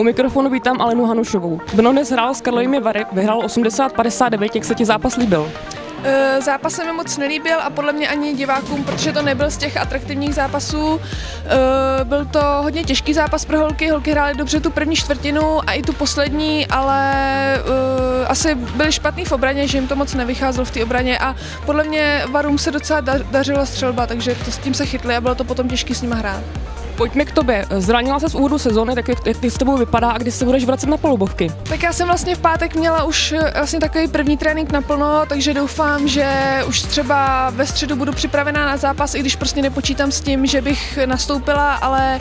mikrofonu vítám Alenu Hanušovou. Brno dnes hrál s Karlovými Vary, vyhrál 80-59, jak se ti zápas líbil? Zápas se mi moc nelíbil a podle mě ani divákům, protože to nebyl z těch atraktivních zápasů. Byl to hodně těžký zápas pro holky, holky hrály dobře tu první čtvrtinu a i tu poslední, ale asi byly špatný v obraně, že jim to moc nevycházelo v té obraně a podle mě Varům se docela dařila střelba, takže s tím se chytli a bylo to potom těžký s nimi hrát. Pojďme k tobě. Zranila se z úvodu sezóny, tak jak ty s tebou vypadá a kdy se budeš vracet na palubovky? Tak já jsem vlastně v pátek měla už vlastně takový první trénink naplno, takže doufám, že už třeba ve středu budu připravená na zápas, i když prostě nepočítám s tím, že bych nastoupila, ale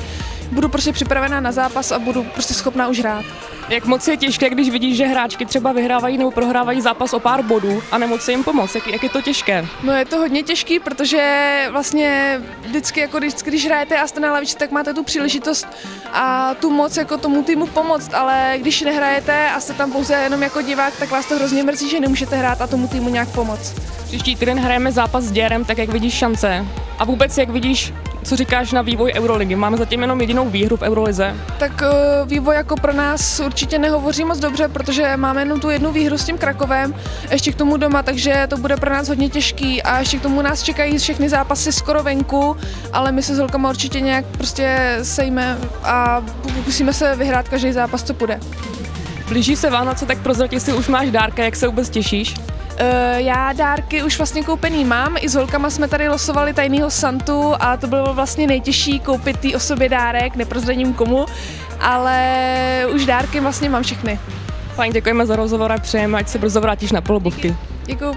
budu prostě připravená na zápas a budu prostě schopná už hrát. Jak moc je těžké, když vidíš, že hráčky třeba vyhrávají nebo prohrávají zápas o pár bodů a nemoci jim pomoct? Jak je to těžké? No je to hodně těžký, protože vlastně vždycky, když hrajete a jste na lavičce, tak máte tu příležitost a tu moc jako tomu týmu pomoct, ale když nehrajete a jste tam pouze jenom jako divák, tak vás to hrozně mrzí, že nemůžete hrát a tomu týmu nějak pomoct. Příští týden hrajeme zápas s Děrem, tak jak vidíš šance? A vůbec jak vidíš, co říkáš na vývoj Euroligy? Máme zatím jenom jedinou výhru v Eurolize. Tak vývoj jako pro nás určitě nehovoří moc dobře, protože máme jenom tu jednu výhru s tím Krakovem, ještě k tomu doma, takže to bude pro nás hodně těžký a ještě k tomu nás čekají všechny zápasy skoro venku, ale my se s holkama určitě nějak prostě sejme a pokusíme se vyhrát každý zápas, co půjde. Blíží se Vánoce, tak prozrať, jestli už máš dárka, jak se vůbec těšíš? Já dárky už vlastně koupený mám, i s holkama jsme tady losovali tajnýho Santu a to bylo vlastně nejtěžší koupit té osobě dárek, neprozradím komu, ale už dárky vlastně mám všechny. Fajn, děkujeme za rozhovor a přejeme, ať se brzo vrátíš na palubovky. Děkuju.